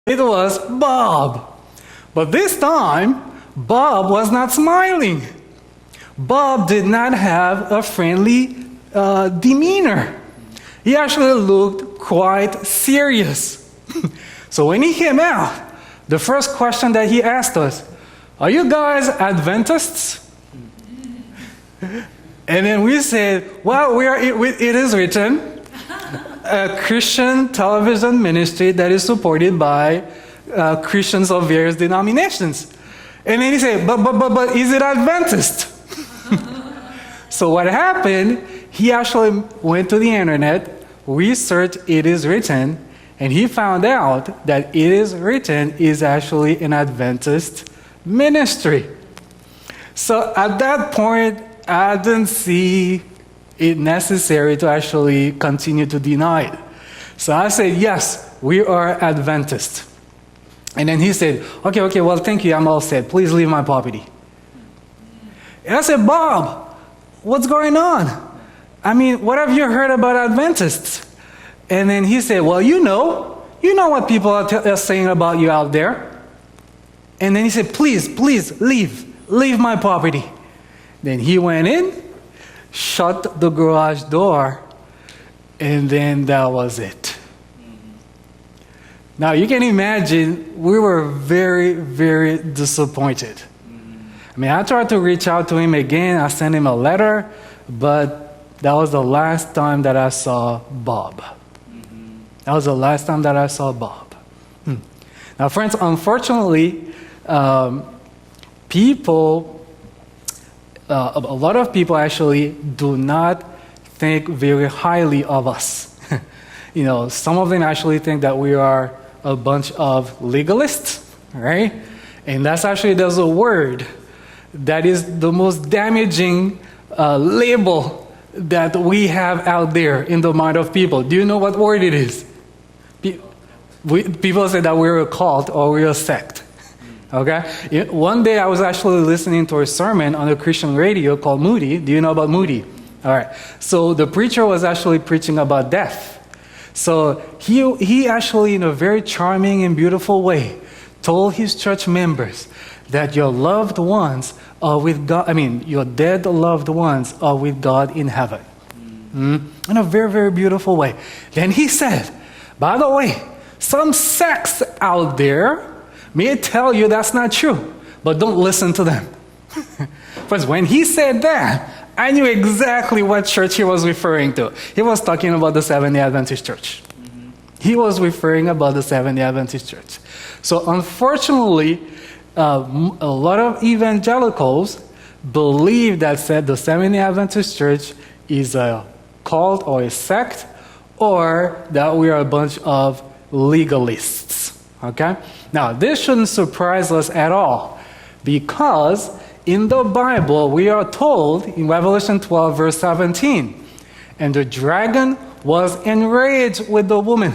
It was Bob. But this time, Bob was not smiling. Bob did not have a friendly demeanor. He actually looked quite serious. So when he came out, the first question that he asked us, "Are you guys Adventists?" And then we said, "Well, it is written, a Christian television ministry that is supported by Christians of various denominations." And then he said, but is it Adventist?" So what happened, he actually went to the internet, researched "It is written," and he found out that "It is written" is actually an Adventist ministry. So at that point, I didn't see it necessary to actually continue to deny it. So I said, "Yes, we are Adventists." And then he said, okay, well, thank you, I'm all set. Please leave my property. And I said, "Bob, what's going on? I mean, what have you heard about Adventists?" And then he said, "Well, you know what people are saying about you out there." And then he said, please, leave my property." Then he went in, shut the garage door, and then that was it. Now you can imagine, we were very, very disappointed. I mean, I tried to reach out to him again. I sent him a letter, but that was the last time that I saw Bob. That was the last time that I saw Bob. Now, friends, unfortunately, a lot of people actually do not think very highly of us. Some of them actually think that we are a bunch of legalists, right? And there's a word that is the most damaging label that we have out there in the mind of people. Do you know what word it is? People say that we're a cult or we're a sect. Okay? One day I was actually listening to a sermon on a Christian radio called Moody. Do you know about Moody? All right. So the preacher was actually preaching about death. So he actually, in a very charming and beautiful way, told his church members that your loved ones are with God. I mean, your dead loved ones are with God in heaven. In a very, very beautiful way. Then he said, "By the way, some sects out there may tell you that's not true, but don't listen to them." Friends, when he said that, I knew exactly what church he was referring to. He was talking about the Seventh-day Adventist Church. He was referring about the Seventh-day Adventist Church. So unfortunately, a lot of evangelicals believe that the Seventh-day Adventist Church is a cult or a sect, or that we are a bunch of legalists. Okay? Now, this shouldn't surprise us at all, because in the Bible, we are told in Revelation 12, verse 17, "And the dragon was enraged with the woman,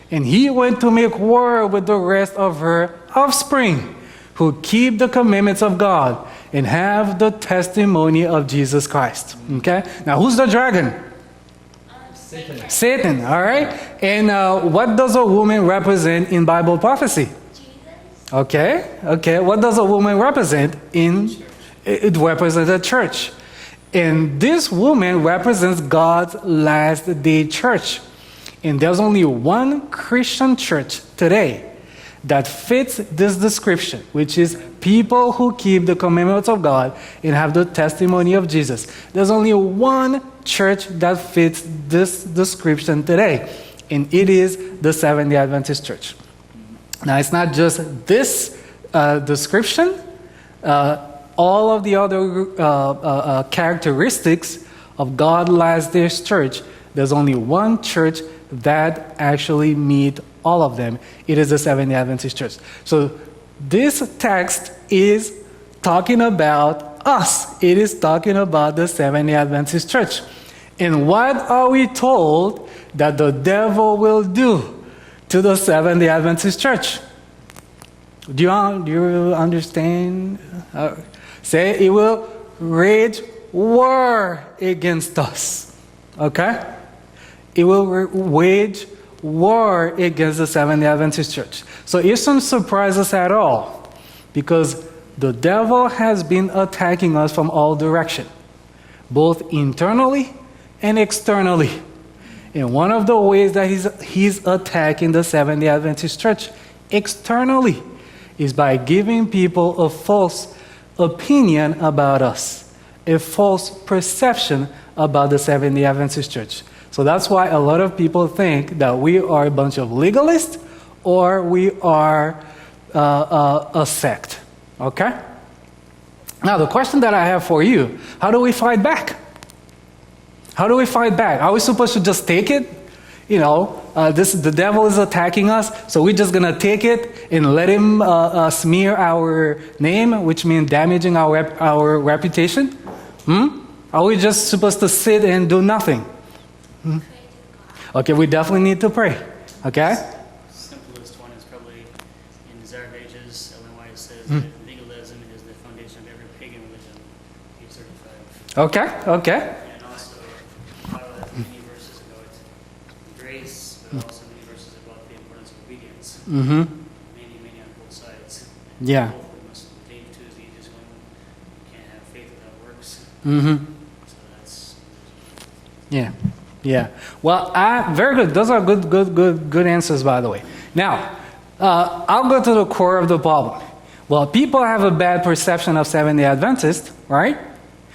and he went to make war with the rest of her offspring, who keep the commandments of God and have the testimony of Jesus Christ." Okay? Now, who's the dragon? Satan, all right? And what does a woman represent in Bible prophecy? Jesus. Okay. What does a woman represent in... It represents a church. And this woman represents God's last day church. And there's only one Christian church today that fits this description, which is people who keep the commandments of God and have the testimony of Jesus. There's only one church that fits this description today, and it is the Seventh-day Adventist Church. Now, it's not just this description. All of the other characteristics of God's last day church, there's only one church that actually meet all of them. It is the Seventh-day Adventist Church. So this text is talking about us. It is talking about the Seventh-day Adventist Church. And what are we told that the devil will do to the Seventh-day Adventist Church? Do you understand? Say it will wage war against us. Okay? It will wage war against the Seventh-day Adventist Church. So it shouldn't surprise us at all, because the devil has been attacking us from all directions, both internally and externally. And one of the ways that he's attacking the Seventh-day Adventist Church externally is by giving people a false opinion about us, a false perception about the Seventh-day Adventist Church. So that's why a lot of people think that we are a bunch of legalists or we are a sect. Okay? Now, the question that I have for you, how do we fight back? How do we fight back? Are we supposed to just take it? You know, the devil is attacking us, so we're just going to take it and let him smear our name, which means damaging our reputation? Are we just supposed to sit and do nothing? Okay, we definitely need to pray. Okay? Simplest one is probably in Desire of Ages, Ellen White says that legalism is the foundation of every pagan religion, page 35. Okay. And also, many verses about grace, but also many verses about the importance of obedience. Many on both sides. And Yeah. both we must take Tuesday, just going, you can't have faith without works. So that's... Yeah. Well, very good. Those are good answers, by the way. Now, I'll go to the core of the problem. Well, people have a bad perception of Seventh-day Adventists, right?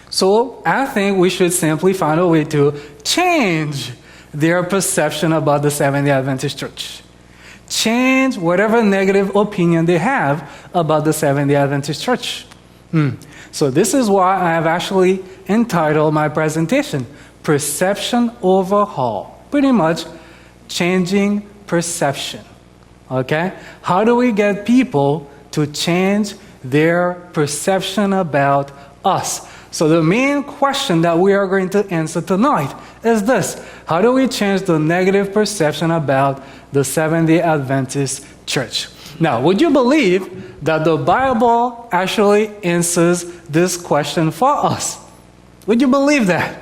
So I think we should simply find a way to change their perception about the Seventh-day Adventist Church. Change whatever negative opinion they have about the Seventh-day Adventist Church. So this is why I have actually entitled my presentation, Perception Overhaul. Pretty much changing perception. Okay? How do we get people to change their perception about us? So the main question that we are going to answer tonight is this: how do we change the negative perception about the Seventh-day Adventist Church? Now, would you believe that the Bible actually answers this question for us? Would you believe that?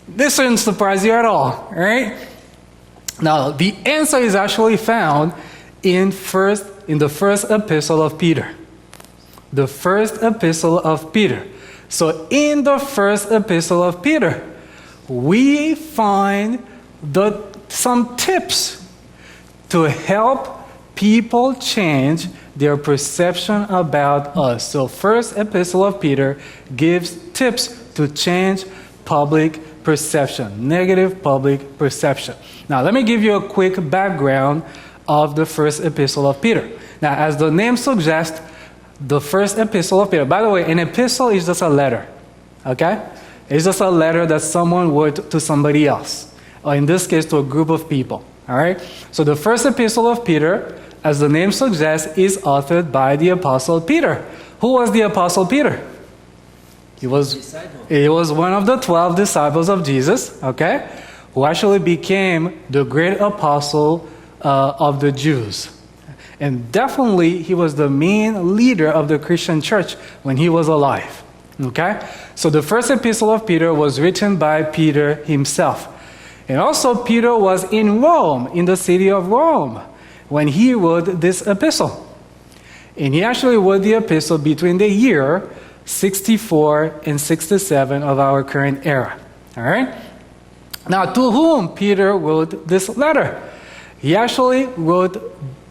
This shouldn't surprise you at all, right? Now, the answer is actually found in the first epistle of Peter. The first epistle of Peter. So in the first epistle of Peter, we find some tips to help people change their perception about us. So first epistle of Peter gives tips to change public perception, negative public perception. Now, let me give you a quick background of the first epistle of Peter. Now, as the name suggests, the first epistle of Peter. By the way, an epistle is just a letter, okay? It's just a letter that someone wrote to somebody else, or in this case, to a group of people, all right? So the first epistle of Peter, as the name suggests, is authored by the Apostle Peter. Who was the Apostle Peter? He was one of the 12 disciples of Jesus, okay? Who actually became the great apostle of the Jews. And definitely, he was the main leader of the Christian church when he was alive. Okay? So the first epistle of Peter was written by Peter himself. And also, Peter was in Rome, in the city of Rome, when he wrote this epistle. And he actually wrote the epistle between the year 64 and 67 of our current era. All right? Now, to whom Peter wrote this letter? He actually wrote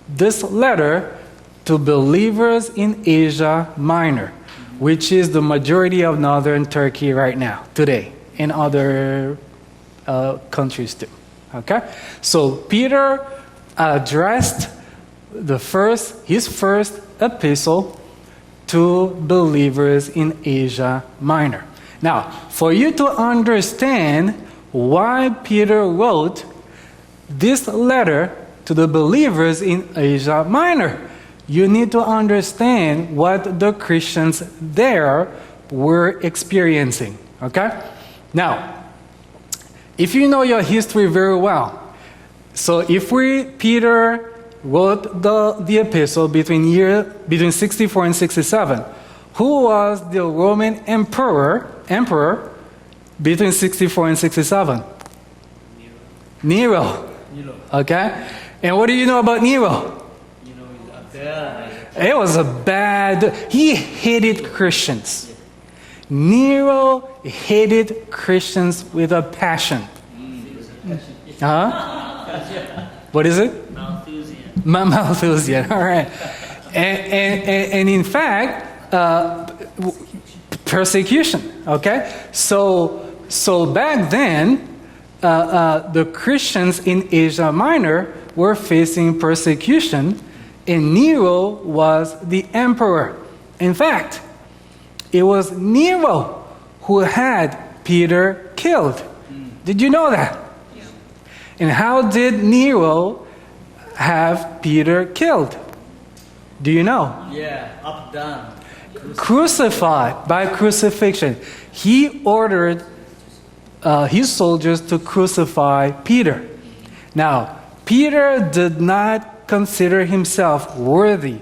this letter to believers in Asia Minor, which is the majority of northern Turkey right now, today, and other countries too. Okay? So Peter addressed his first epistle to believers in Asia Minor. Now, for you to understand why Peter wrote this letter to the believers in Asia Minor, you need to understand what the Christians there were experiencing. Okay? Now, if you know your history very well, so if Peter wrote the epistle between 64 and 67, who was the Roman emperor between 64 and 67? Nero. Okay? And what do you know about Nero? It was a bad, he hated Christians. Nero hated Christians with a passion. Huh? What is it? Malthusian, all right. And in fact, persecution, okay? So back then, the Christians in Asia Minor were facing persecution, and Nero was the emperor. In fact, it was Nero who had Peter killed. Did you know that? Yeah. And how did Nero have Peter killed? Do you know? Yeah, up, down. Crucified, by crucifixion. He ordered his soldiers to crucify Peter. Now, Peter did not consider himself worthy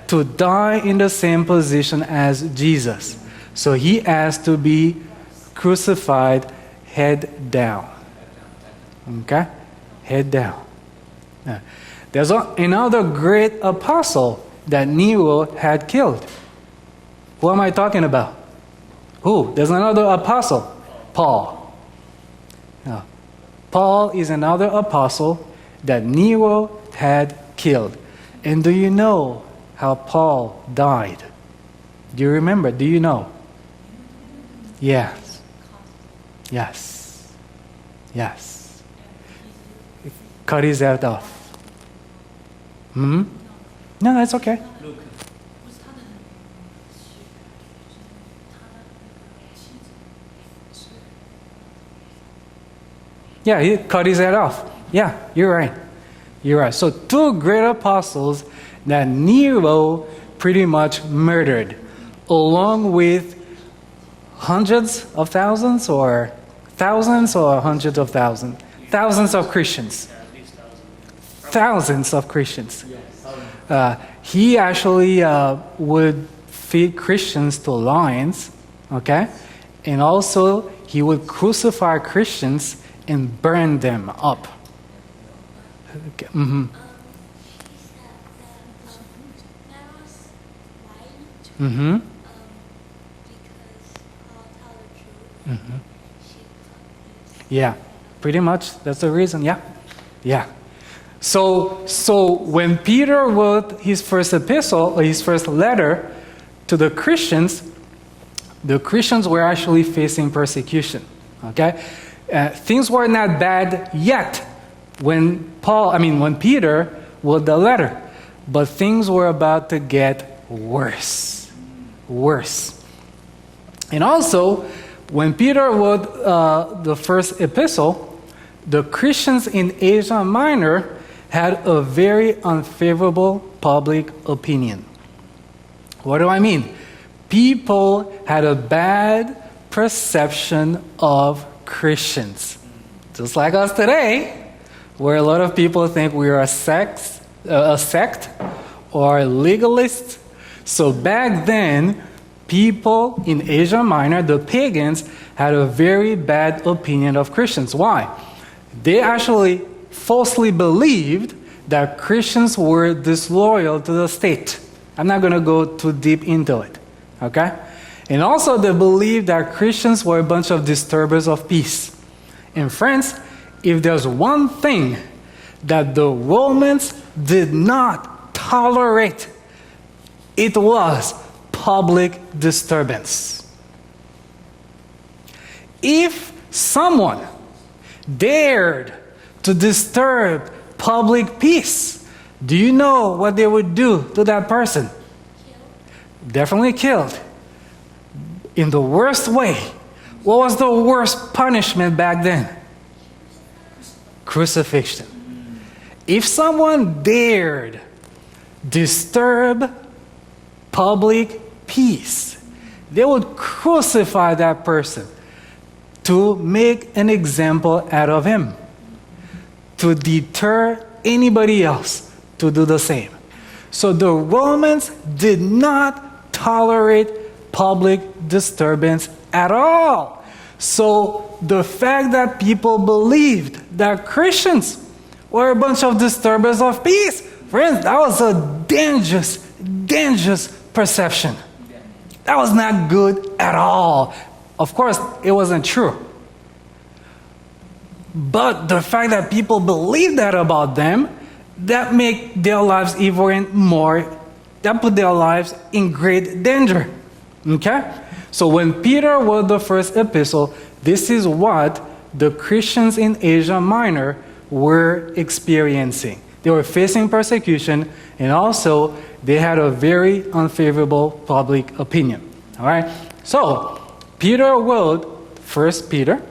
to die in the same position as Jesus. So he asked to be crucified head down. Okay? Head down. Now, there's another great apostle that Nero had killed. Who am I talking about? Who? There's another apostle. Paul. Now, Paul is another apostle that Nero had killed. And do you know how Paul died? Do you remember? Do you know? Yes. Yes. Yes. Cut his head off. Hmm? No, that's okay. Yeah, he cut his head off. Yeah, you're right. You're right. So two great apostles that Nero pretty much murdered, along with hundreds of thousands or thousands or hundreds of thousands? Thousands of Christians. Thousands of Christians. He actually would feed Christians to lions, okay? And also he would crucify Christians and burn them up. Okay. Mm-hmm. Mm-hmm. Mm-hmm. Yeah, pretty much. That's the reason. Yeah, yeah. So when Peter wrote his first epistle, or his first letter to the Christians were actually facing persecution. Okay, things were not bad yet when Peter wrote the letter, but things were about to get worse. And also, when Peter wrote the first epistle, the Christians in Asia Minor had a very unfavorable public opinion. What do I mean? People had a bad perception of Christians. Just like us today, where a lot of people think we are a sect or legalist. So back then, people in Asia Minor, the pagans, had a very bad opinion of Christians. Why? They actually falsely believed that Christians were disloyal to the state. I'm not going to go too deep into it, okay? And also they believed that Christians were a bunch of disturbers of peace. And friends, if there's one thing that the Romans did not tolerate, it was public disturbance. If someone dared to disturb public peace, do you know what they would do to that person? Definitely killed. In the worst way. What was the worst punishment back then? Crucifixion. If someone dared disturb public peace, they would crucify that person to make an example out of him, to deter anybody else to do the same. So the Romans did not tolerate public disturbance at all. So the fact that people believed that Christians were a bunch of disturbers of peace. Friends, that was a dangerous, dangerous perception. That was not good at all. Of course, it wasn't true. But the fact that people believe that about them, that make their lives even more, that put their lives in great danger. Okay? So when Peter wrote the first epistle, this is what the Christians in Asia Minor were experiencing. They were facing persecution, and also they had a very unfavorable public opinion. All right? So, Peter wrote 1 Peter,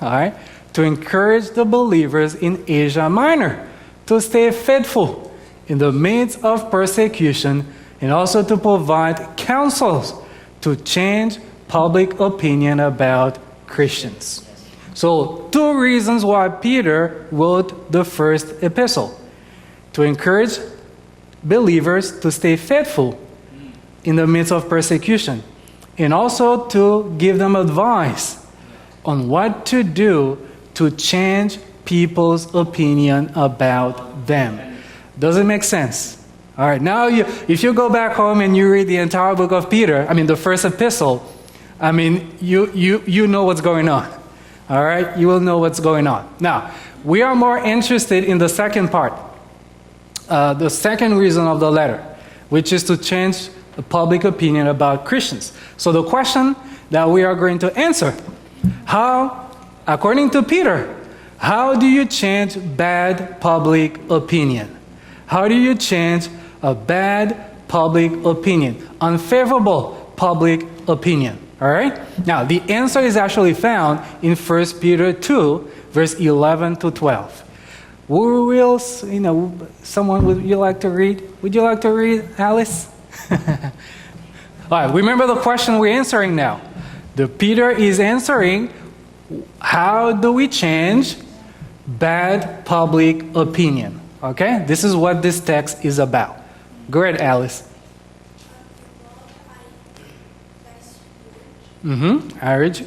all right, to encourage the believers in Asia Minor to stay faithful in the midst of persecution, and also to provide counsels to change public opinion about Christians. So, two reasons why Peter wrote the first epistle: to encourage believers to stay faithful in the midst of persecution, and also to give them advice on what to do to change people's opinion about them. Does it make sense? All right, now if you go back home and you read the entire book of Peter, the first epistle, you know what's going on. All right, you will know what's going on. Now, we are more interested in the second part, the second reason of the letter, which is to change the public opinion about Christians. So the question that we are going to answer, how, according to Peter, how do you change bad public opinion? How do you change a bad public opinion, unfavorable public opinion? All right? Now, the answer is actually found in 1 Peter 2, verse 11 to 12. Who will, someone, would you like to read? Would you like to read, Alice? All right, remember the question we're answering now. Peter is answering, how do we change bad public opinion? Okay? This is what this text is about. Go ahead, Alice. I urge you.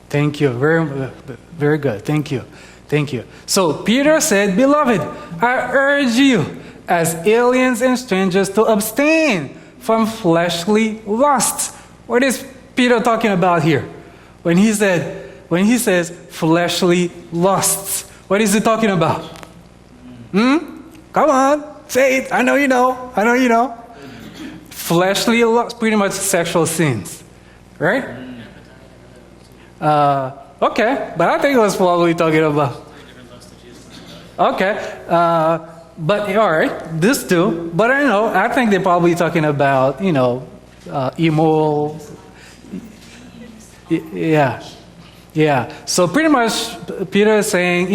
Thank you. Very good. Thank you. Thank you. So Peter said, "Beloved, I urge you as aliens and strangers to abstain from fleshly lusts." What is Peter talking about here? When he says fleshly lusts, what is he talking about? Come on, say it. I know you know. Fleshly lusts, pretty much sexual sins, right? Okay, but I think it was probably talking about. Okay, but all right, this too. But I think they're probably talking about immoral. Yeah. So pretty much, Peter is saying,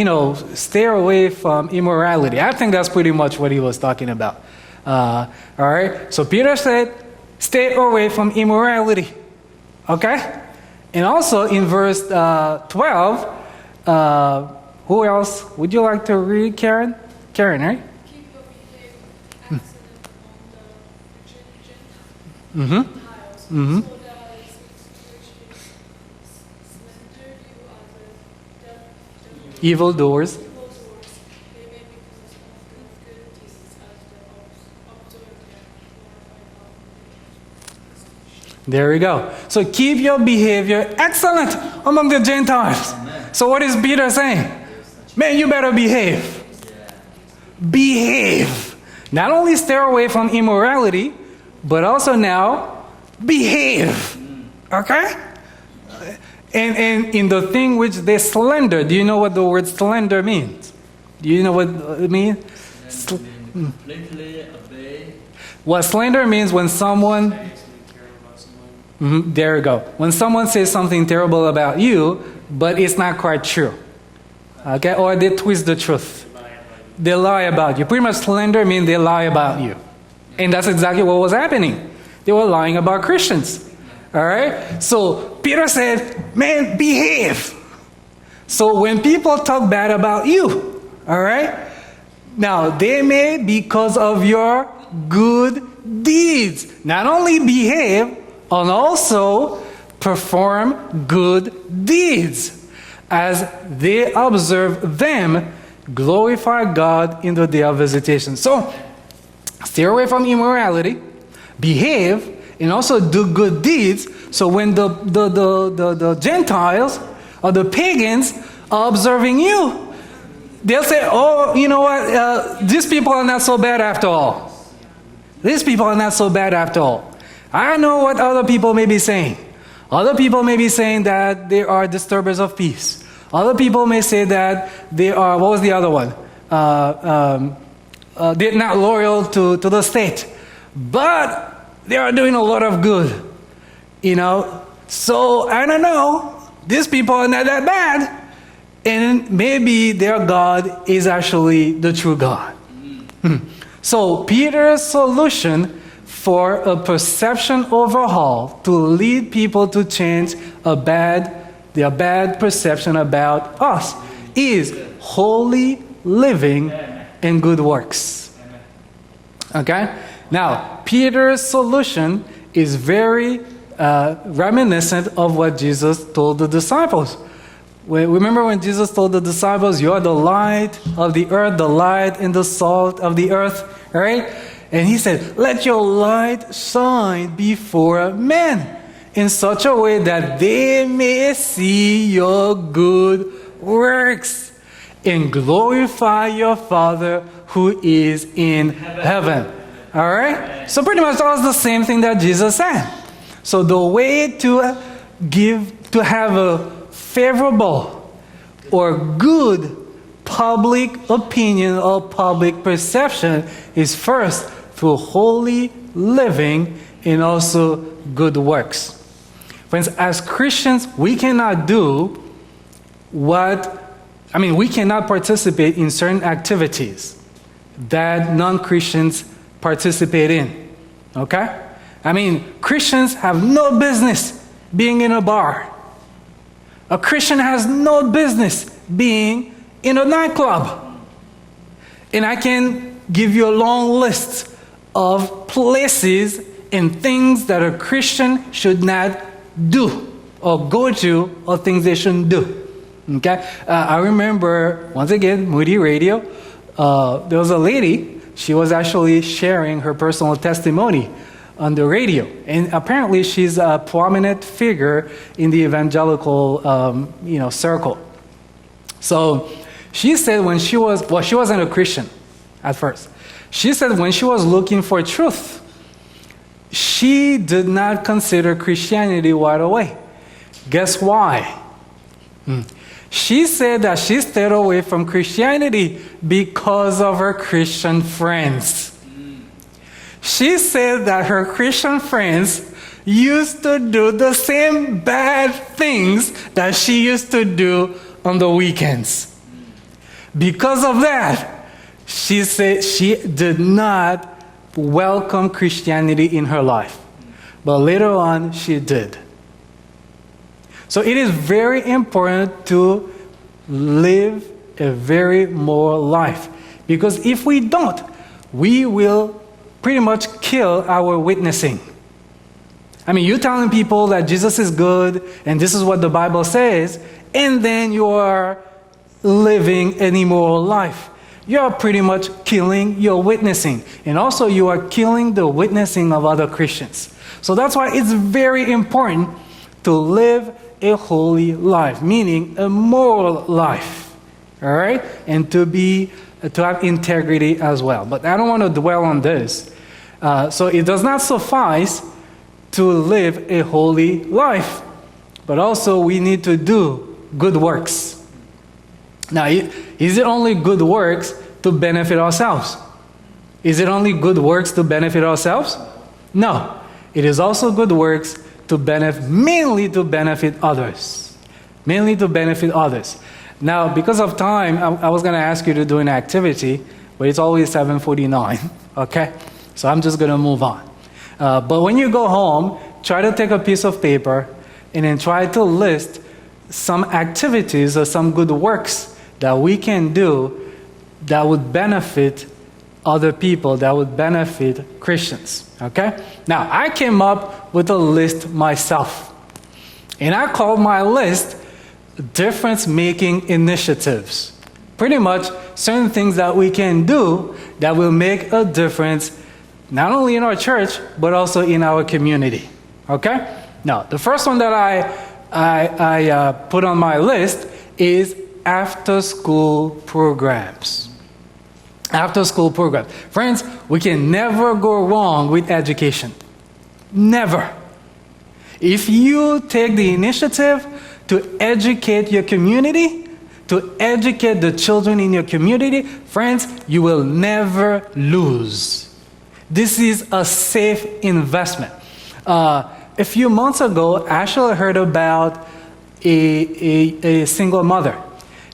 stay away from immorality. I think that's pretty much what he was talking about. All right. So Peter said, stay away from immorality. Okay. And also in verse 12, who else would you like to read, Karen? Karen, right? Keep your behavior excellent among the Gentiles, so that his riches slander you as a Evildoers. they may because of good deeds as the observe There we go. So keep your behavior excellent among the Gentiles. Amen. So what is Peter saying? Man, you better behave. Behave. Not only stay away from immorality, but also now behave. Okay? And in the thing which they slander, do you know what the word slander means? Do you know what it means? Completely obey. What slander means when someone... there you go. When someone says something terrible about you, but it's not quite true. Okay? Or they twist the truth. They lie about you. Pretty much slander means they lie about you. And that's exactly what was happening. They were lying about Christians. All right? So Peter said, man, behave. So when people talk bad about you, all right? Now, they may, because of your good deeds. Not only behave, and also perform good deeds. As they observe them, glorify God in the day of visitation. So, stay away from immorality, behave, and also do good deeds. So when the Gentiles or the pagans are observing you, they'll say, oh, you know what, these people are not so bad after all. These people are not so bad after all. I know what other people may be saying. Other people may be saying that they are disturbers of peace. Other people may say that they are, what was the other one? They're not loyal to the state. But they are doing a lot of good. You know? So, I don't know. These people are not that bad. And maybe their God is actually the true God. So, Peter's solution for a perception overhaul to lead people to change their bad perception about us is holy living and good works. Okay? Now, Peter's solution is very reminiscent of what Jesus told the disciples. Remember when Jesus told the disciples, you are the light of the earth, the light and the salt of the earth, right? And he said, let your light shine before men in such a way that they may see your good works and glorify your Father who is in heaven. All right? So pretty much that was the same thing that Jesus said. So the way to have a favorable or good public opinion or public perception is first through holy living and also good works. Friends, as Christians, we cannot we cannot participate in certain activities that non-Christians participate in. Okay? I mean, Christians have no business being in a bar. A Christian has no business being in a nightclub. And I can give you a long list of places and things that a Christian should not do or go to, or things they shouldn't do. Okay? I remember, once again, Moody Radio, there was a lady, she was actually sharing her personal testimony on the radio. And apparently she's a prominent figure in the evangelical circle. So she said when she wasn't a Christian at first. She said when she was looking for truth, she did not consider Christianity right away. Guess why? She said that she stayed away from Christianity because of her Christian friends. She said that her Christian friends used to do the same bad things that she used to do on the weekends. Because of that, she said she did not welcome Christianity in her life. But later on, she did. So it is very important to live a very moral life. Because if we don't, we will pretty much kill our witnessing. I mean, you're telling people that Jesus is good and this is what the Bible says, and then you are living an immoral life. You are pretty much killing your witnessing. And also you are killing the witnessing of other Christians. So that's why it's very important to live a holy life, meaning a moral life. All right? And to have integrity as well. But I don't want to dwell on this. So it does not suffice to live a holy life. But also we need to do good works. Now, is it only good works to benefit ourselves? Is it only good works to benefit ourselves? No. It is also good works to mainly to benefit others. Mainly to benefit others. Now, because of time, I was going to ask you to do an activity, but it's always 7:49, okay? So I'm just going to move on. But when you go home, try to take a piece of paper and then try to list some activities or some good works that we can do that would benefit other people that would benefit Christians. Okay? Now, I came up with a list myself. And I called my list difference-making initiatives. Pretty much certain things that we can do that will make a difference not only in our church, but also in our community. Okay? Now, the first one that I put on my list is after-school programs. After-school programs. Friends, we can never go wrong with education. Never. If you take the initiative to educate your community, to educate the children in your community, friends, you will never lose. This is a safe investment. A few months ago, I actually heard about a single mother.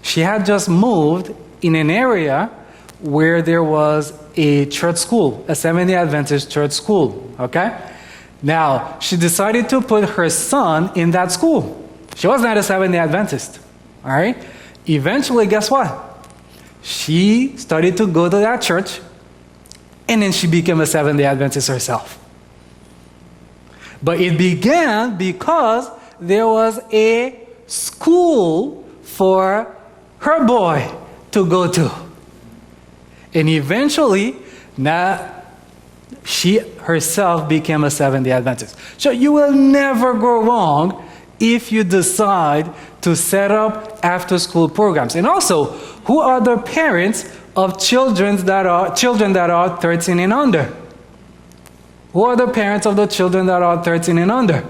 She had just moved in an area where there was a church school, a Seventh-day Adventist church school, okay? Now, she decided to put her son in that school. She was not a Seventh-day Adventist, all right? Eventually, guess what? She started to go to that church, and then she became a Seventh-day Adventist herself. But it began because there was a school for her boy to go to. And eventually, now she herself became a Seventh-day Adventist. So you will never go wrong if you decide to set up after-school programs. And also, who are the parents of children that are 13 and under? Who are the parents of the children that are 13 and under?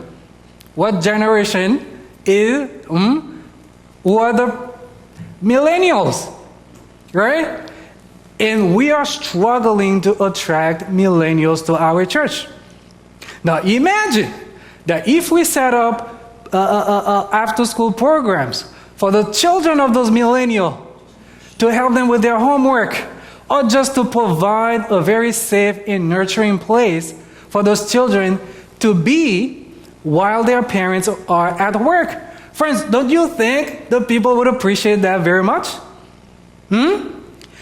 What generation is? Who are the millennials? Right? And we are struggling to attract millennials to our church. Now imagine that if we set up after-school programs for the children of those millennials to help them with their homework, or just to provide a very safe and nurturing place for those children to be while their parents are at work. Friends, don't you think the people would appreciate that very much?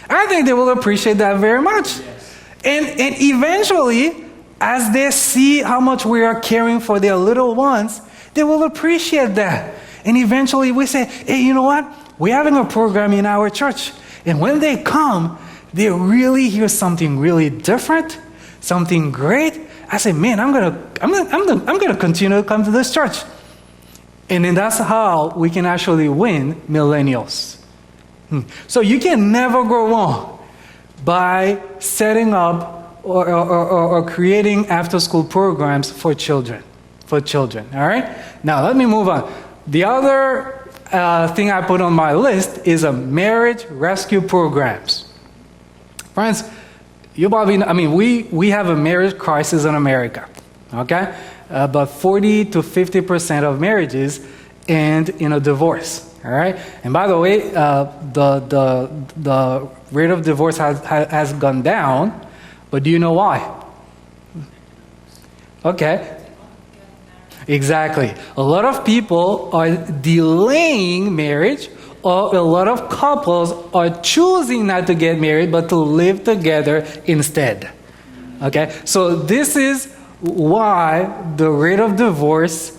I think they will appreciate that very much. Yes. And eventually, as they see how much we are caring for their little ones, they will appreciate that. And eventually we say, hey, you know what? We're having a program in our church. And when they come, they really hear something really different, something great. I say, man, I'm gonna continue to come to this church. And then that's how we can actually win millennials. So you can never go wrong by setting up or creating after-school programs for children. All right? Now let me move on. The other thing I put on my list is a marriage rescue programs. Friends, you probably know, we have a marriage crisis in America. Okay? About 40 to 50% of marriages end in a divorce. All right? And by the way, the rate of divorce has gone down, but do you know why? Okay. Exactly. A lot of people are delaying marriage, or a lot of couples are choosing not to get married, but to live together instead. Okay? So this is why the rate of divorce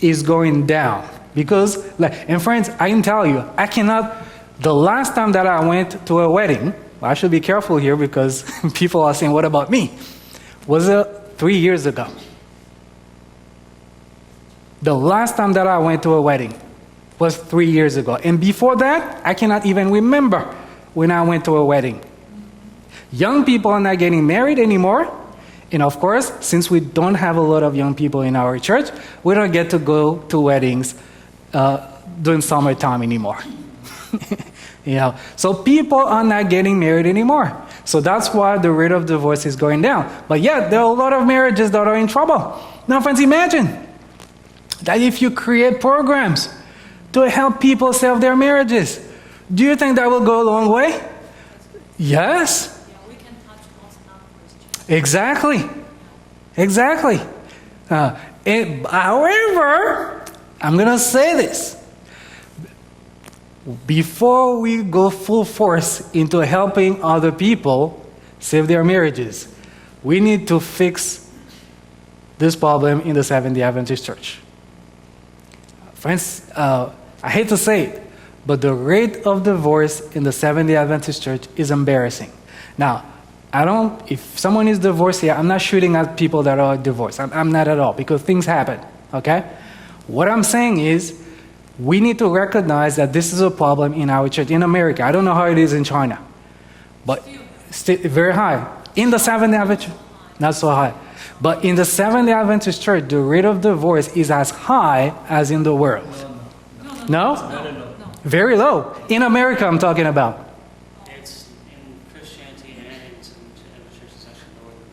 is going down. Because, and friends, I can tell you, the last time that I went to a wedding, I should be careful here because people are saying, what about me? Was it 3 years ago? The last time that I went to a wedding was 3 years ago. And before that, I cannot even remember when I went to a wedding. Young people are not getting married anymore. And of course, since we don't have a lot of young people in our church, we don't get to go to weddings during summertime anymore. So people are not getting married anymore. So that's why the rate of divorce is going down. But yet, there are a lot of marriages that are in trouble. Now, friends, imagine that if you create programs to help people save their marriages, do you think that will go a long way? Yes. Yeah, we can touch most numbers. Exactly. However, I'm going to say this. Before we go full force into helping other people, save their marriages. We need to fix this problem in the Seventh-day Adventist Church. Friends, I hate to say it, but the rate of divorce in the Seventh-day Adventist Church is embarrassing. Now, if someone is divorced here, I'm not shooting at people that are divorced. I'm not at all, because things happen, okay? What I'm saying is, we need to recognize that this is a problem in our church, in America. I don't know how it is in China, but still very high. In the Seventh-day Adventist, not so high. But in the Seventh-day Adventist Church, the rate of divorce is as high as in the world. No? Very low. In America, I'm talking about. It's in Christianity and in some churches actually lower than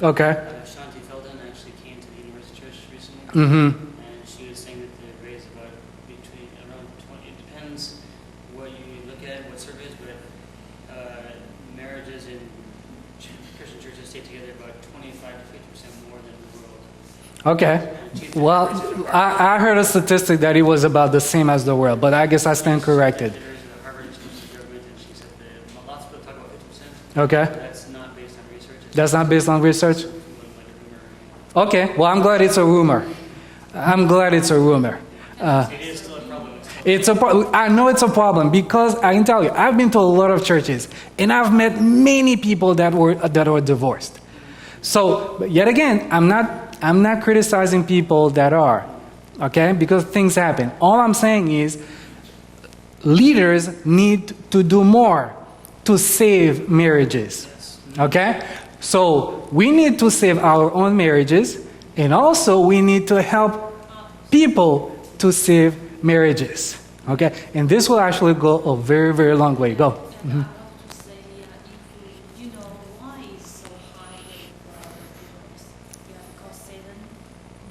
the world. Okay. Shanti Felden actually came to the University Church recently, Mm-hmm. and she was saying that the rate is about between around 20. It depends what you look at, what surveys, but marriages in Christian churches stay together about 25 to 50% more than the world. Okay. Well, I heard a statistic that it was about the same as the world, but I guess I stand corrected. There's a Harvard Institute of Government, and she said that lots of people talk about 50%. Okay. That's not based on research. It's That's not based on research? like a rumor. Okay. Well, I'm glad it's a rumor. I'm glad it's a rumor. It is still a problem. I know it's a problem because I can tell you, I've been to a lot of churches and I've met many people that were divorced. So, but yet again, I'm not criticizing people that are, okay? Because things happen. All I'm saying is leaders need to do more to save marriages, okay? So we need to save our own marriages, and also we need to help people to save marriages, okay? And this will actually go a very, very long way. Go. And I want to say, if you know why it's so high with divorce, because Satan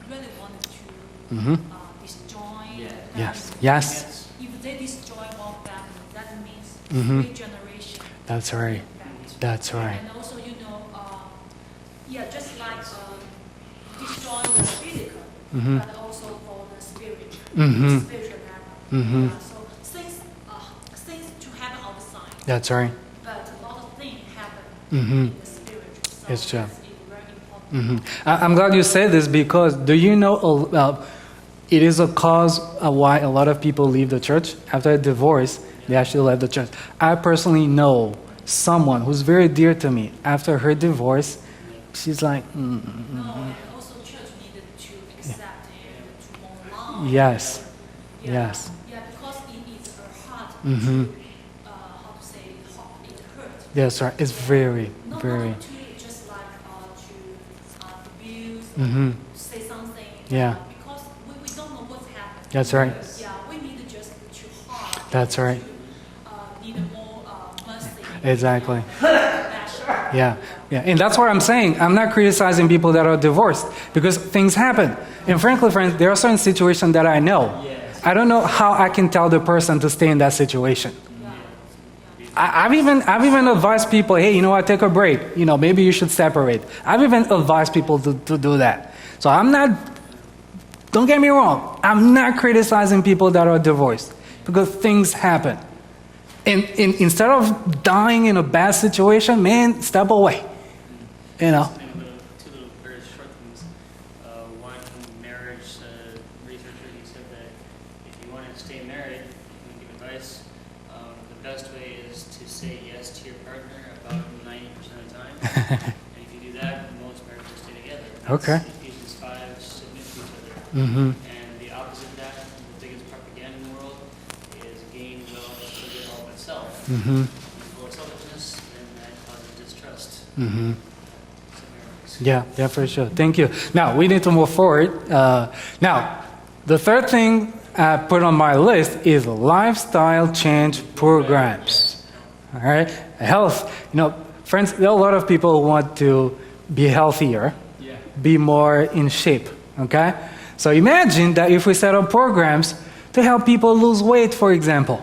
really wanted to destroy the Yes. family. Yes. If they destroy one family, that means Mhm. 3 generations. That's right. That's right. And also, just like destroying the physical, but also for the spiritual, spiritual level. So things to happen outside, That's right. but a lot of things happen Mm-hmm. in the spiritual. So It's true. that's very important. I'm glad you said this because do you know it is a cause why a lot of people leave the church after a divorce? They actually left the church. I personally know someone who's very dear to me. After her divorce, she's like, No, and also church needed to accept and to move on. yes, Yeah, yes. Yeah, because it is a heart Mhm. to, how to say, it hurt. That's right. It's very, Not very. only to just like to abuse, Mhm. say something. Yeah. Because we don't know what's happening. That's right. Yeah, we need just to heart. That's right. To, need more mercy. Exactly. Compassion. Yeah, yeah, and that's what I'm saying. I'm not criticizing people that are divorced because things happen. And frankly, friends, there are certain situations that I know. I don't know how I can tell the person to stay in that situation. I've even advised people, hey, you know what, take a break. You know, maybe you should separate. I've even advised people to do that. So don't get me wrong, I'm not criticizing people that are divorced because things happen. And instead of dying in a bad situation, man, step away. You know. Two little very short things. One marriage researcher, he said that if you want to stay married, you can give advice. The best way is to say yes to your partner about 90% of the time. And if you do that, most marriages stay together. That's Okay. Ephesians 5, submit to each other. Mm-hmm. And the opposite of that, the biggest propaganda in the world, is gain wealth for the all of itself. Mm-hmm. For selfishness, then that causes distrust. Mm-hmm. So marriages. Yeah, for sure. Thank you. Now, we need to move forward. Now, the third thing I put on my list is lifestyle change programs. All right? Health. You know, friends, there are a lot of people who want to be healthier, be more in shape. Okay? So imagine that if we set up programs to help people lose weight, for example.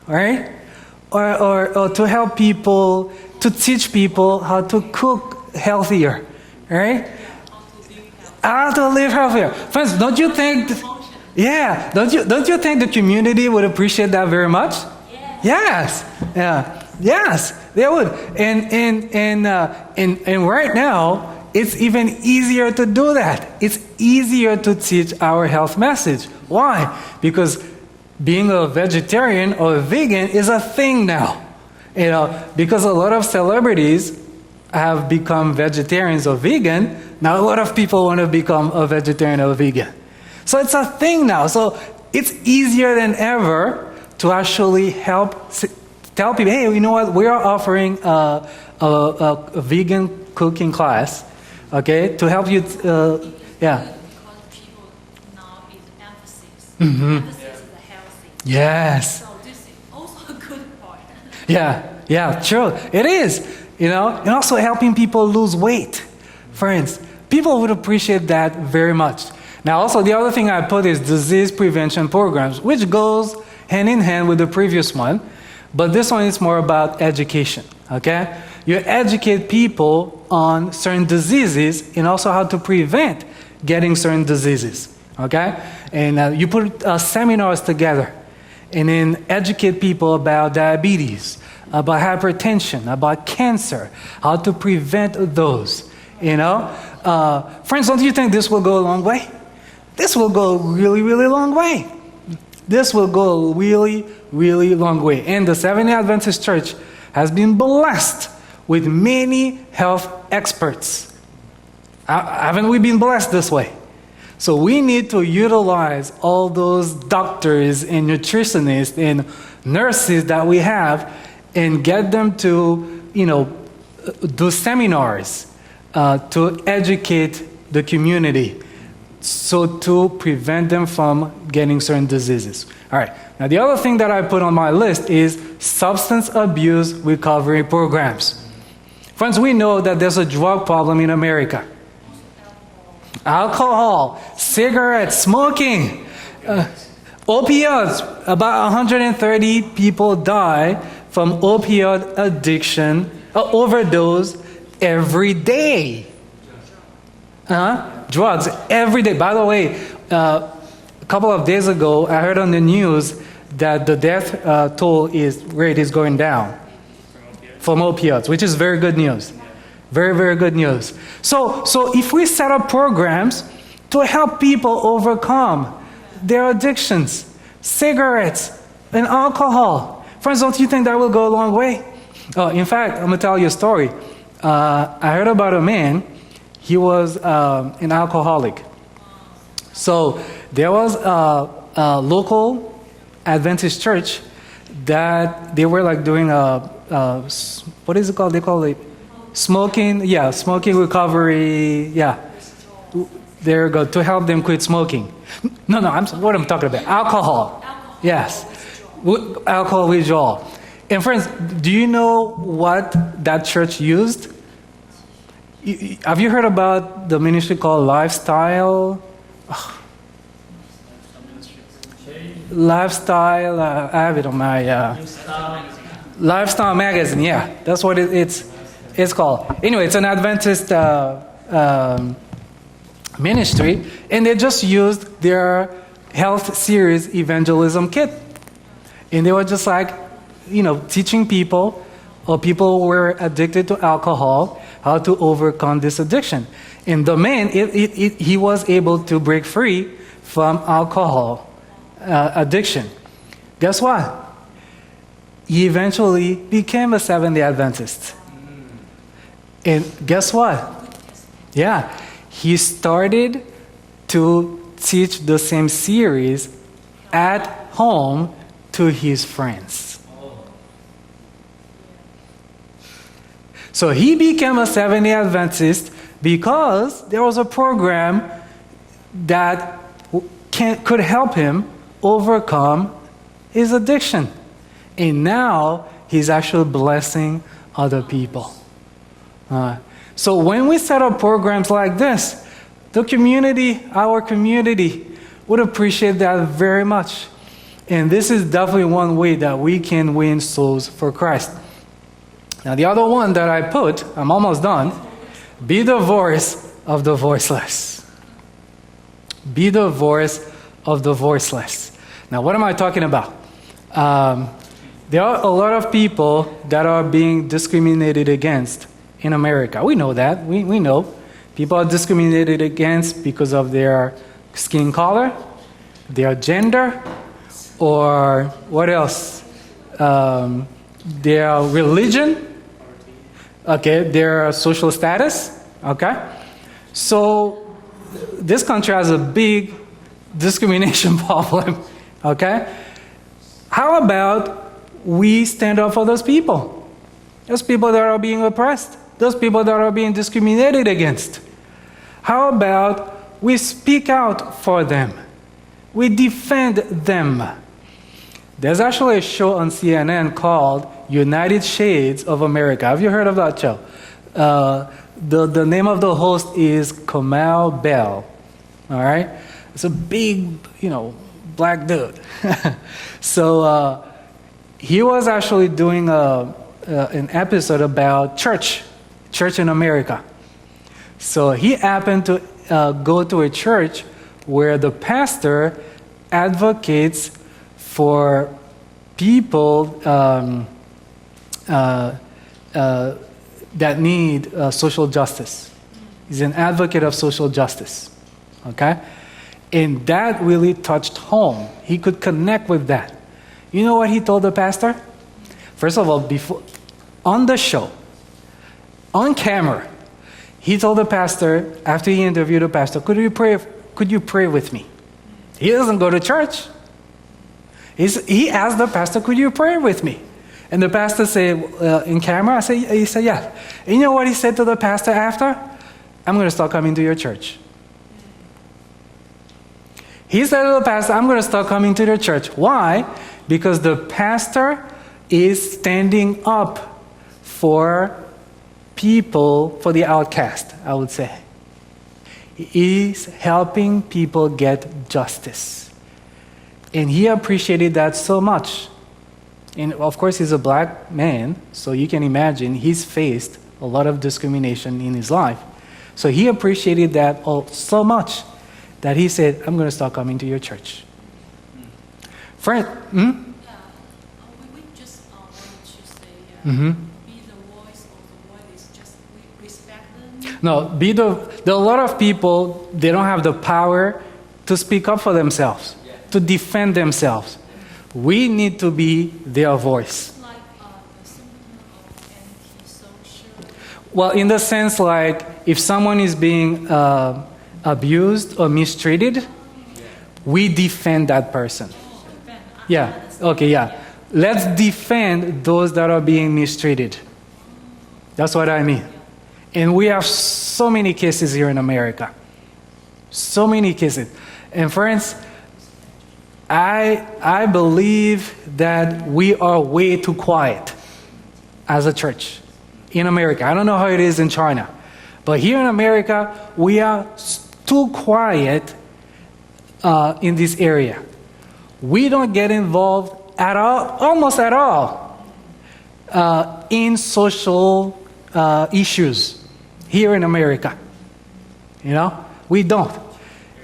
All right? Or to help people, to teach people how to cook healthier. Right? How to live healthier. Friends, don't you think? Don't you think the community would appreciate that very much? Yes. Yeah. Yes. they would. And right now, it's even easier to do that. It's easier to teach our health message. Why? Because being a vegetarian or a vegan is a thing now. You know, because a lot of celebrities have become vegetarians or vegan, now a lot of people want to become a vegetarian or a vegan. So it's a thing now. So it's easier than ever to actually tell people, hey, you know what? We are offering a vegan cooking class, okay, to help you. Yeah. Because people now is emphasis. Mm-hmm. Emphasis is the healthy. Yes. So this is also a good part. Yeah, true. It is, you know, and also helping people lose weight. Friends, people would appreciate that very much. Now, also, the other thing I put is disease prevention programs, which goes hand in hand with the previous one, but this one is more about education, okay? You educate people on certain diseases and also how to prevent getting certain diseases, okay? And you put seminars together and then educate people about diabetes, about hypertension, about cancer, how to prevent those, you know? Friends, don't you think this will go a long way? This will go a really, really long way. This will go a really, really long way. And the Seventh-day Adventist Church has been blessed with many health experts. Haven't we been blessed this way? So we need to utilize all those doctors and nutritionists and nurses that we have and get them to, you know, do seminars to educate the community, so to prevent them from getting certain diseases. All right. Now, the other thing that I put on my list is substance abuse recovery programs. Friends, we know that there's a drug problem in America. Alcohol, cigarettes, smoking, opioids. About 130 people die from opioid addiction, overdose every day. Drugs every day. By the way, a couple of days ago, I heard on the news that the death toll rate is going down from opioids, which is very good news. Very, very good news. So if we set up programs to help people overcome their addictions, cigarettes and alcohol, friends, don't you think that will go a long way? In fact, I'm going to tell you a story. I heard about a man. He was an alcoholic. So there was a local Adventist church that they were like doing what is it called? They call it smoking recovery. Yeah, there you go, to help them quit smoking. No, what I'm talking about, alcohol. Yes, alcohol withdrawal. And friends, do you know what that church used? Have you heard about the ministry called Lifestyle? Lifestyle, I have it on my Lifestyle magazine. Yeah, that's what it's called. Anyway, it's an Adventist ministry, and they just used their health series evangelism kit, and they were just like, you know, teaching people, or people who were addicted to alcohol, how to overcome this addiction. And the man, he was able to break free from alcohol addiction. Guess what? He eventually became a Seventh-day Adventist. And guess what? Yeah, he started to teach the same series at home to his friends. So he became a Seventh-day Adventist because there was a program that could help him overcome his addiction. And now he's actually blessing other people. So when we set up programs like this, the community, our community, would appreciate that very much. And this is definitely one way that we can win souls for Christ. Now, the other one that I put, I'm almost done, be the voice of the voiceless. Be the voice of the voiceless. Now, what am I talking about? There are a lot of people that are being discriminated against in America. We know that. We know. People are discriminated against because of their skin color, their gender, or what else? Their religion, okay, their social status, okay? So this country has a big discrimination problem, okay? How about we stand up for those people that are being oppressed, those people that are being discriminated against? How about we speak out for them? We defend them. There's actually a show on CNN called United Shades of America. Have you heard of that show? The name of the host is Carlyle Bell. All right? It's a big, black dude. So he was actually doing an episode about church in America. So he happened to go to a church where the pastor advocates for people that need social justice. He's an advocate of social justice. Okay? And that really touched home. He could connect with that. You know what he told the pastor? First of all, on the show, on camera, he told the pastor, after he interviewed the pastor, could you pray with me? He doesn't go to church. He asked the pastor, could you pray with me? And the pastor said, in camera, he said, yeah. And you know what he said to the pastor after? I'm going to start coming to your church. He said to the pastor, I'm going to start coming to your church. Why? Because the pastor is standing up for people, for the outcast, I would say. He's helping people get justice. And he appreciated that so much. And of course, he's a black man, so you can imagine he's faced a lot of discrimination in his life. So he appreciated that so much that he said, I'm going to start coming to your church. Friend, Yeah, we just wanted to say, be the voice of the voiceless, just we respect them. No, there are a lot of people, they don't have the power to speak up for themselves, to defend themselves. We need to be their voice. Like the symptom of antisocial. Well, in the sense like if someone is being abused or mistreated, we defend that person. Yeah, okay, yeah. Let's defend those that are being mistreated. That's what I mean. And we have so many cases here in America. So many cases. And friends, I believe that we are way too quiet as a church in America. I don't know how it is in China. But here in America, we are too quiet in this area. We don't get involved at all, almost at all, in social issues here in America. We don't. There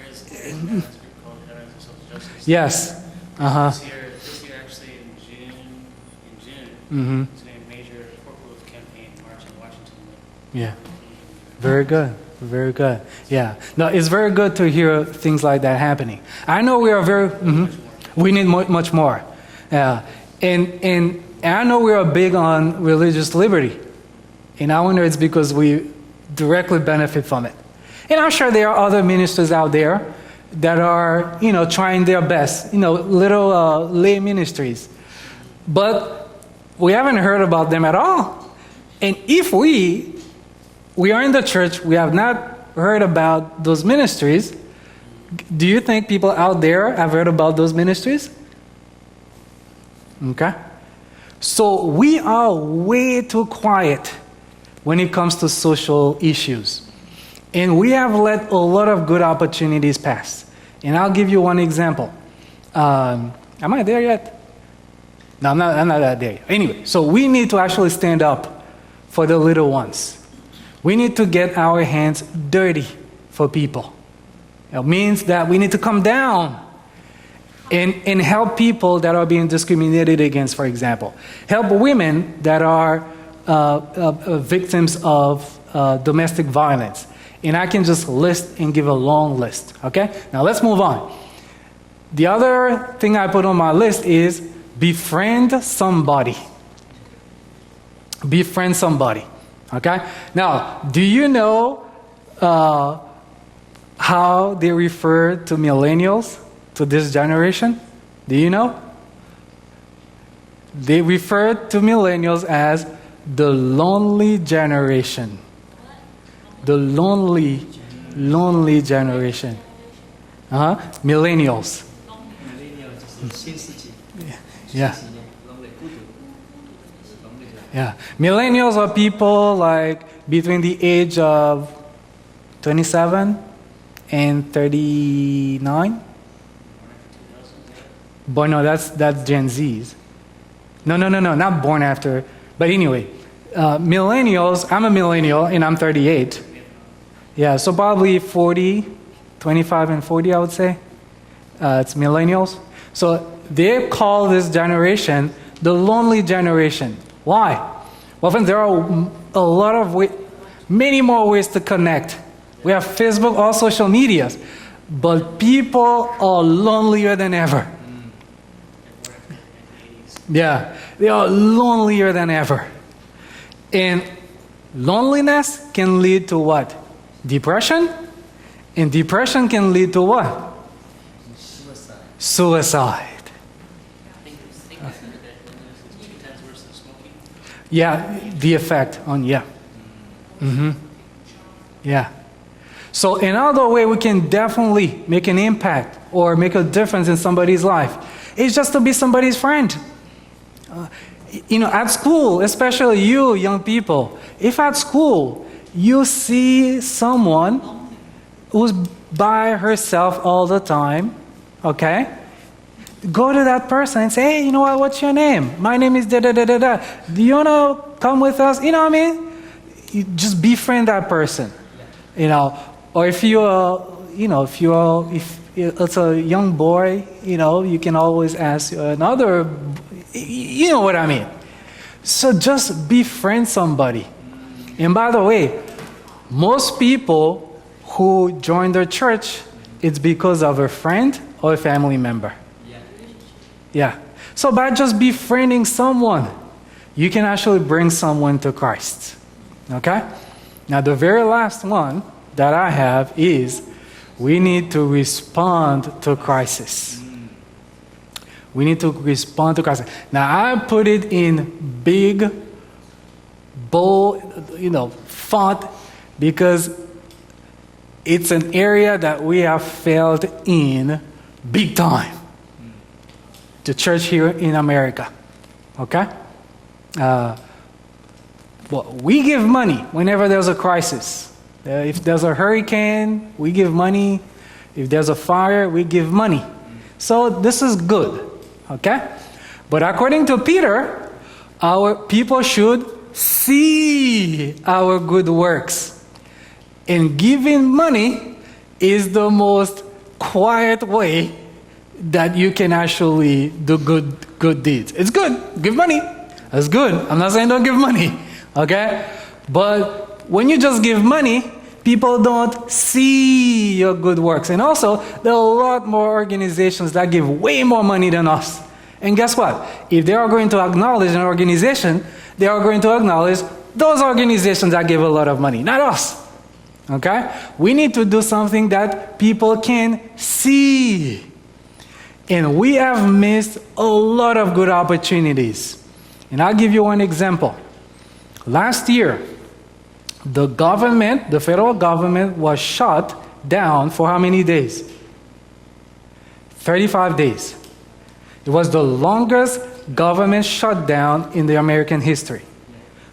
is a group called Veterans of Social Justice. Yes. This year actually in June, it's a major corporate campaign march in Washington. Yeah. Very good. Very good. Yeah. No, it's very good to hear things like that happening. I know we are we need much more. And I know we are big on religious liberty. And I wonder it's because we directly benefit from it. And I'm sure there are other ministers out there that are, trying their best, little lay ministries. But we haven't heard about them at all. And if we are in the church, we have not heard about those ministries, do you think people out there have heard about those ministries? Okay? So we are way too quiet when it comes to social issues. And we have let a lot of good opportunities pass. And I'll give you one example. Am I there yet? No, I'm not that there yet. Anyway, so we need to actually stand up for the little ones. We need to get our hands dirty for people. It means that we need to come down and help people that are being discriminated against, for example. Help women that are victims of domestic violence. And I can just list and give a long list, okay? Now let's move on. The other thing I put on my list is befriend somebody. Befriend somebody, okay? Now, do you know how they refer to millennials, to this generation? Do you know? They refer to millennials as the lonely generation. The lonely generation. Millennials. Yeah. Yeah. Millennials are people like between the age of 27 and 39. But no, that's Gen Zs. No, not born after. But anyway, millennials, I'm a millennial and I'm 38. Yeah, so probably 40, 25 and 40, I would say. It's millennials. So they call this generation the lonely generation. Why? Well, friends, there are a lot of many more ways to connect. We have Facebook, all social medias. But people are lonelier than ever. Yeah, they are lonelier than ever. And loneliness can lead to what? Depression. And depression can lead to what? Suicide. I think that loneliness is 2 times worse than smoking. Yeah, the effect on, yeah. Yeah. So another way we can definitely make an impact or make a difference in somebody's life is just to be somebody's friend. At school, especially you young people, if at school you see someone who's by herself all the time, okay? Go to that person and say, hey, you know what, what's your name? My name is da-da-da-da-da. Do you want to come with us? You know what I mean? You just befriend that person, Or if it's a young boy, you can always ask another, you know what I mean. So just befriend somebody. And by the way, most people who join the church, it's because of a friend or a family member. Yeah. So by just befriending someone, you can actually bring someone to Christ. Okay? Now the very last one that I have is we need to respond to crisis. We need to respond to crisis. Now I put it in big, bold, font because it's an area that we have failed in big time. The church here in America. Okay? We give money whenever there's a crisis. If there's a hurricane, we give money. If there's a fire, we give money. So this is good. Okay? But according to Peter, our people should see our good works. And giving money is the most quiet way that you can actually do good deeds. It's good. Give money. That's good. I'm not saying don't give money. Okay? But when you just give money, people don't see your good works. And also, there are a lot more organizations that give way more money than us. And guess what? If they are going to acknowledge an organization, they are going to acknowledge those organizations that give a lot of money, not us. Okay? We need to do something that people can see. And we have missed a lot of good opportunities. And I'll give you one example. Last year, the federal government was shut down for how many days? 35 days. It was the longest government shutdown in the American history.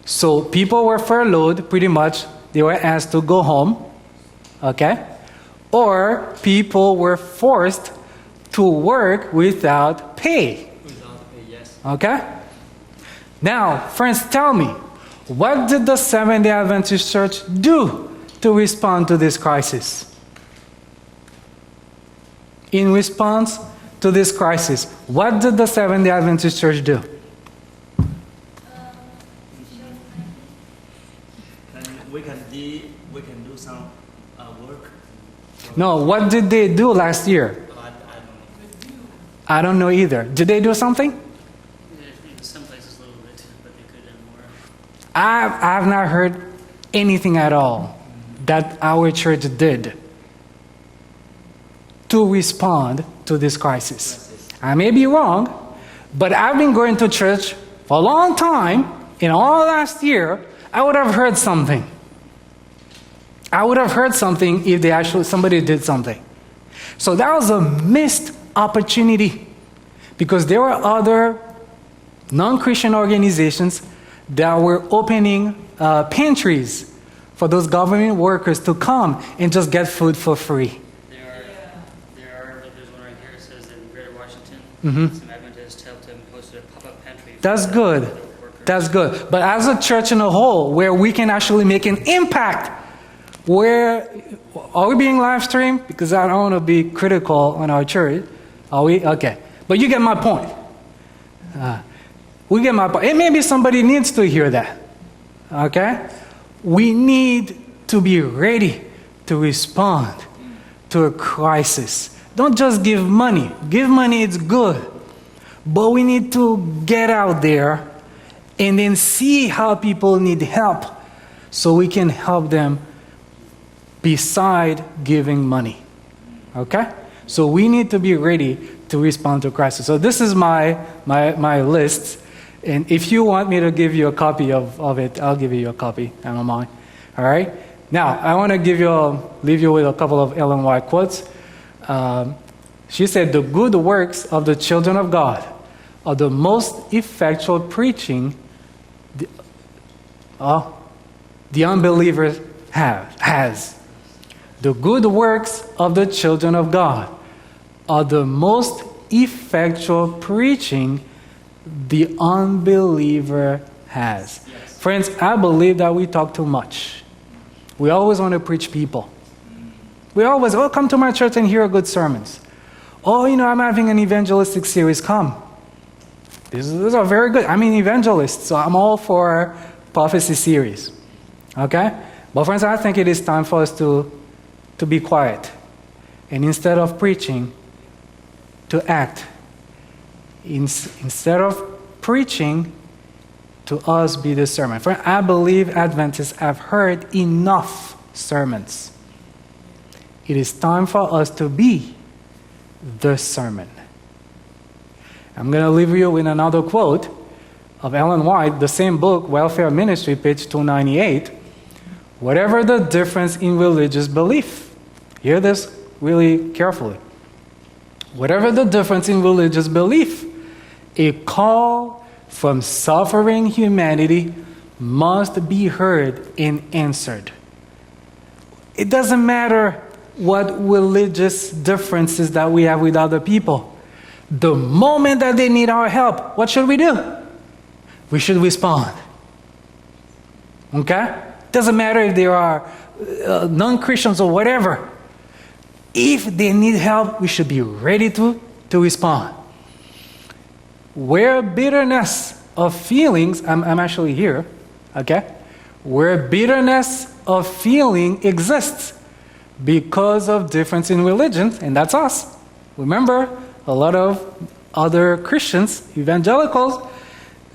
So people were furloughed, pretty much. They were asked to go home, okay? Or people were forced to work without pay. Okay? Now, friends, tell me, what did the Seventh-day Adventist Church do to respond to this crisis? In response to this crisis, what did the Seventh-day Adventist Church do? And we can do some work. No, what did they do last year? I don't know. I don't know either. Did they do something? In some places a little bit, but they could have done more. I've not heard anything at all that our church did to respond to this crisis. I may be wrong, but I've been going to church for a long time. In all last year, I would have heard something. I would have heard something if somebody did something. So that was a missed opportunity because there were other non-Christian organizations that were opening pantries for those government workers to come and just get food for free. There's one right here. It says that in Greater Washington, Mhm. some Adventists helped them host a pop-up pantry. That's for good. the workers. That's good. But as a church in a whole, where we can actually make an impact, where are we being live streamed? Because I don't want to be critical on our church. Are we? Okay. But you get my point. We get my point. And maybe somebody needs to hear that. Okay? We need to be ready to respond to a crisis. Don't just give money. Give money, it's good. But we need to get out there and then see how people need help so we can help them beside giving money. Okay? So we need to be ready to respond to crisis. So this is my list. And if you want me to give you a copy of it, I'll give you a copy. I don't mind. All right? Now, I want to leave you with a couple of Ellen White quotes. She said, "The good works of the children of God are the most effectual preaching the unbeliever has. The good works of the children of God are the most effectual preaching the unbeliever has." Yes. Friends, I believe that we talk too much. We always want to preach people. We always, come to my church and hear good sermons. I'm having an evangelistic series. Come. These are very good. I'm an evangelist, so I'm all for prophecy series. Okay? But friends, I think it is time for us to be quiet. And instead of preaching, to act. Instead of preaching, to us be the sermon. Friend, I believe Adventists have heard enough sermons. It is time for us to be the sermon. I'm going to leave you with another quote of Ellen White, the same book, Welfare Ministry, page 298. "Whatever the difference in religious belief," hear this really carefully. "Whatever the difference in religious belief, a call from suffering humanity must be heard and answered." It doesn't matter what religious differences that we have with other people. The moment that they need our help, what should we do? We should respond. Okay? Doesn't matter if they are non-Christians or whatever. If they need help, we should be ready to respond. Where bitterness of feelings, I'm actually here, okay? Where bitterness of feeling exists because of difference in religion, and that's us. Remember, a lot of other Christians, evangelicals,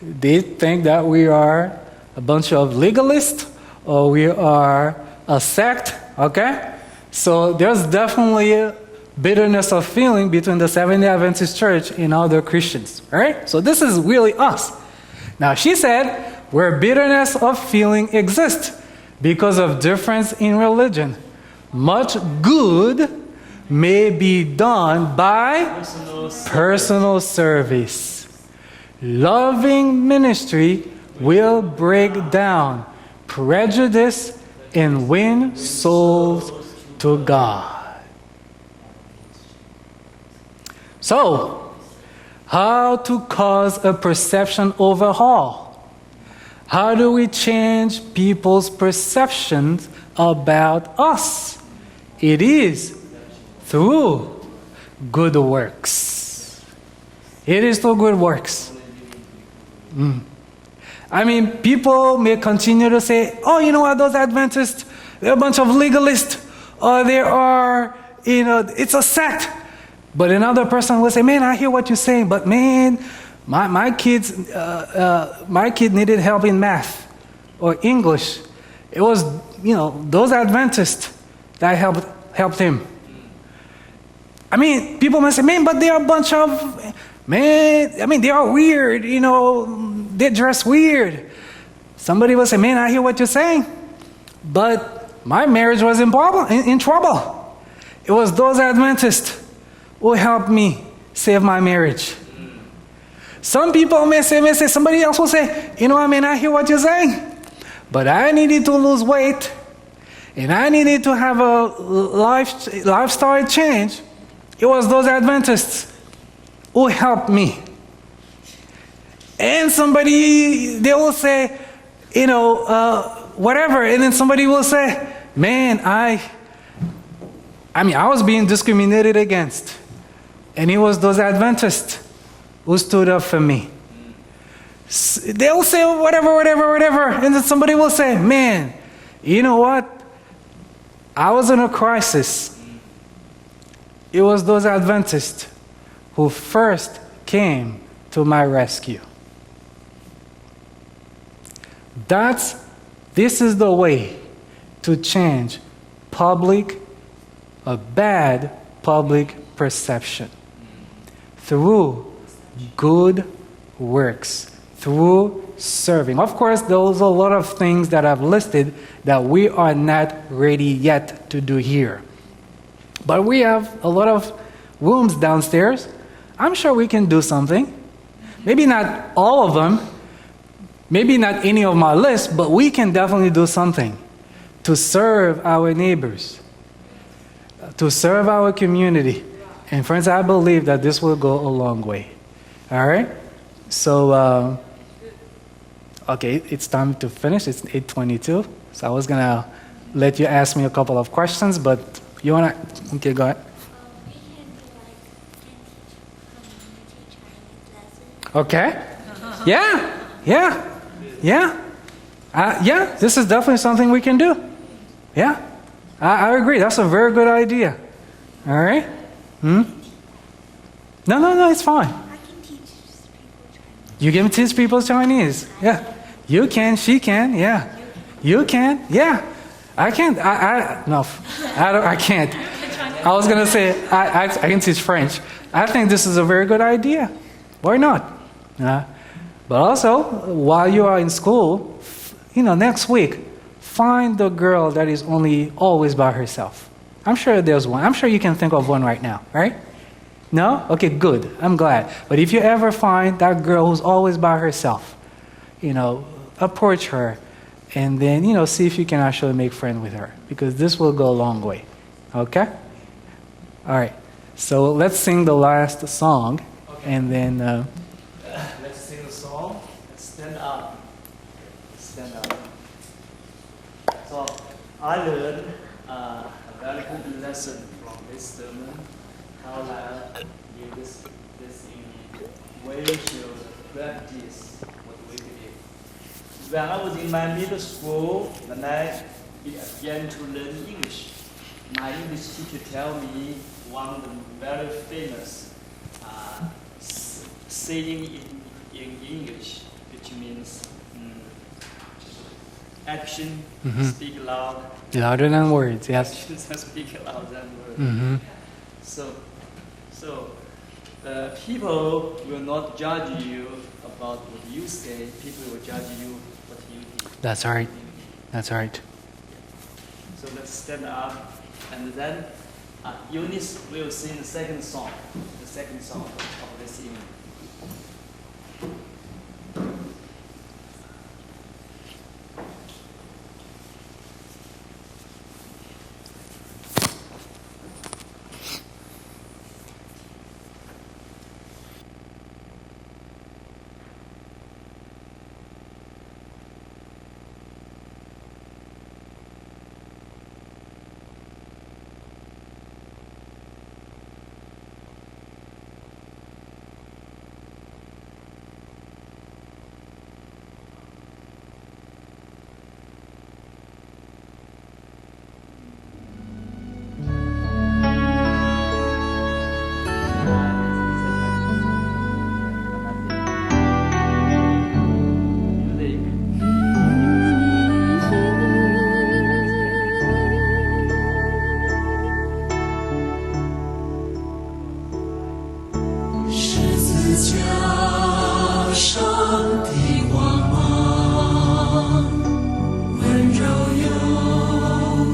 they think that we are a bunch of legalists or we are a sect, okay? So there's definitely a bitterness of feeling between the Seventh-day Adventist Church and other Christians, right? So this is really us. Now, she said, where bitterness of feeling exists because of difference in religion, much good may be done by personal service. Loving ministry will break down prejudice and win souls to God. So, how to cause a perception overhaul? How do we change people's perceptions about us? It is through good works. It is through good works. I mean, people may continue to say, oh, you know what, those Adventists, they're a bunch of legalists, or they are, it's a sect. But another person will say, man, I hear what you're saying, but man, my kid needed help in math or English. It was, those Adventists that helped him. I mean, people might say, man, but they are a bunch of, they are weird, they dress weird. Somebody will say, man, I hear what you're saying, but my marriage was in trouble. It was those Adventists who helped me save my marriage. Some people may say, somebody else will say, I hear what you're saying, but I needed to lose weight, and I needed to have a lifestyle change. It was those Adventists who helped me. And they will say, whatever. And then somebody will say, man, I was being discriminated against. And it was those Adventists who stood up for me. They'll say, whatever. And then somebody will say, man, you know what? I was in a crisis. It was those Adventists who first came to my rescue. This is the way to change a bad public perception. Through good works, through serving. Of course, there's a lot of things that I've listed that we are not ready yet to do here. But we have a lot of rooms downstairs. I'm sure we can do something. Maybe not all of them. Maybe not any of my list, but we can definitely do something to serve our neighbors, to serve our community. And friends, I believe that this will go a long way. All right? So, okay, it's time to finish. It's 8:22. So I was going to let you ask me a couple of questions, but you want to? Okay, go ahead. Okay. Yeah. This is definitely something we can do. Yeah. I agree. That's a very good idea. All right? No, it's fine. I can teach people Chinese. You can teach people Chinese. Yeah. You can, she can, yeah. You can, yeah. I can't. I can't. I was going to say, I can teach French. I think this is a very good idea. Why not? But also, while you are in school, next week, find the girl that is always by herself. I'm sure there's one. I'm sure you can think of one right now, right? No? Okay, good. I'm glad. But if you ever find that girl who's always by herself, approach her and then, see if you can actually make friends with her, because this will go a long way. Okay? All right. So let's sing the last song, and then... Let's sing a song. Stand up. Stand up. So I learned a very good lesson from this sermon. Carlyle gave this in way to practice what we believe. When I was in my middle school, when I began to learn English, my English teacher tell me one of the very famous saying in English, which means action speak loud. Louder than words, yes. Actions speak louder than words. Mm-hmm. So people will not judge you about what you say. People will judge you what you do. That's right. That's right. So let's stand up, and then Eunice will sing the second song of this evening. 加上的光芒，温柔又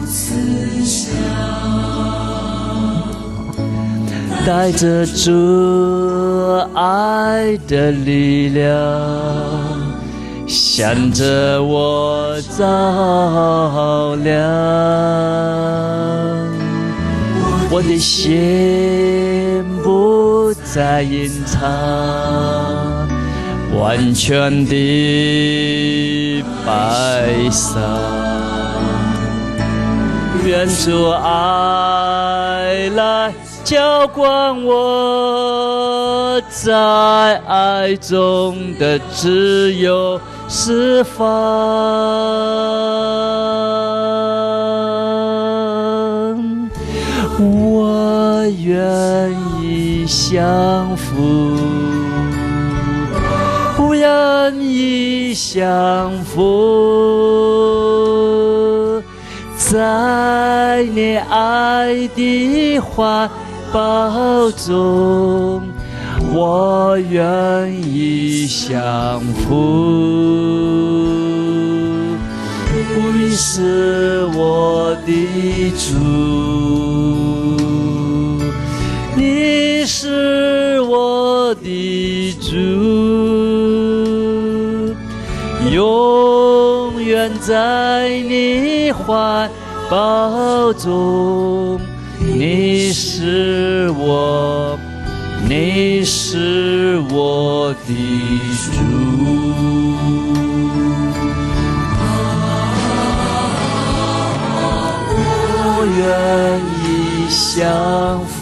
慈祥，带着主爱的力量，向着我照亮。我的心不再隐藏，完全的白纱。愿主爱来浇灌我，在爱中的自由释放。我愿意降服，愿意降服，在你爱的怀抱中，我愿意降服。你是我的主，你是我的主，永远在你怀抱中。你是我的主。我愿意降服，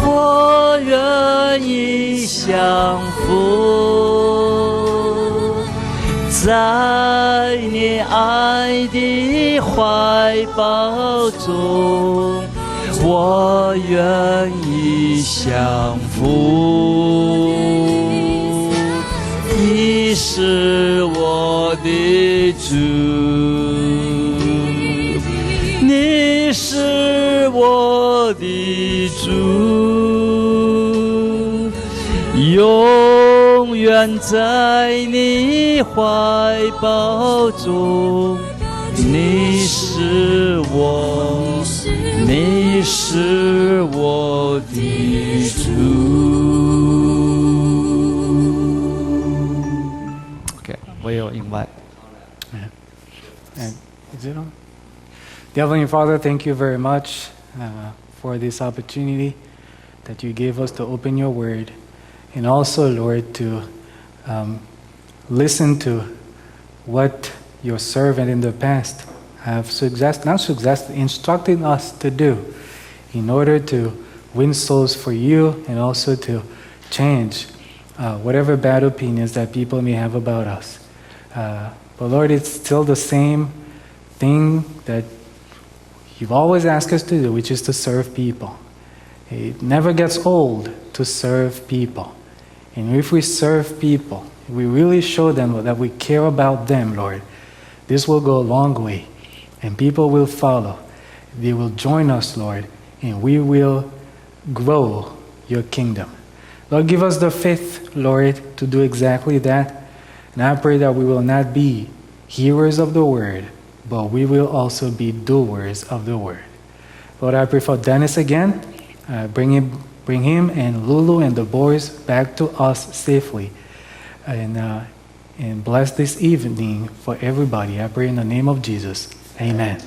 我愿意降服，在你爱的怀抱中，我愿意降服。你是我的主，你是我的主，永远在你怀抱中。你是我的主。Okay, we'll invite. And is it on? Dear Heavenly Father, thank you very much for this opportunity that you gave us to open your word, and also, Lord, to listen to what your servant in the past have instructed us to do in order to win souls for you and also to change whatever bad opinions that people may have about us. But Lord, it's still the same thing that you've always asked us to do, which is to serve people. It never gets old to serve people. And if we serve people, we really show them that we care about them, Lord, this will go a long way. And people will follow. They will join us, Lord, and we will grow your kingdom. Lord, give us the faith, Lord, to do exactly that. And I pray that we will not be hearers of the word, but we will also be doers of the word. Lord, I pray for Dennis again. Bring him and Lulu and the boys back to us safely. And bless this evening for everybody. I pray in the name of Jesus. Amen.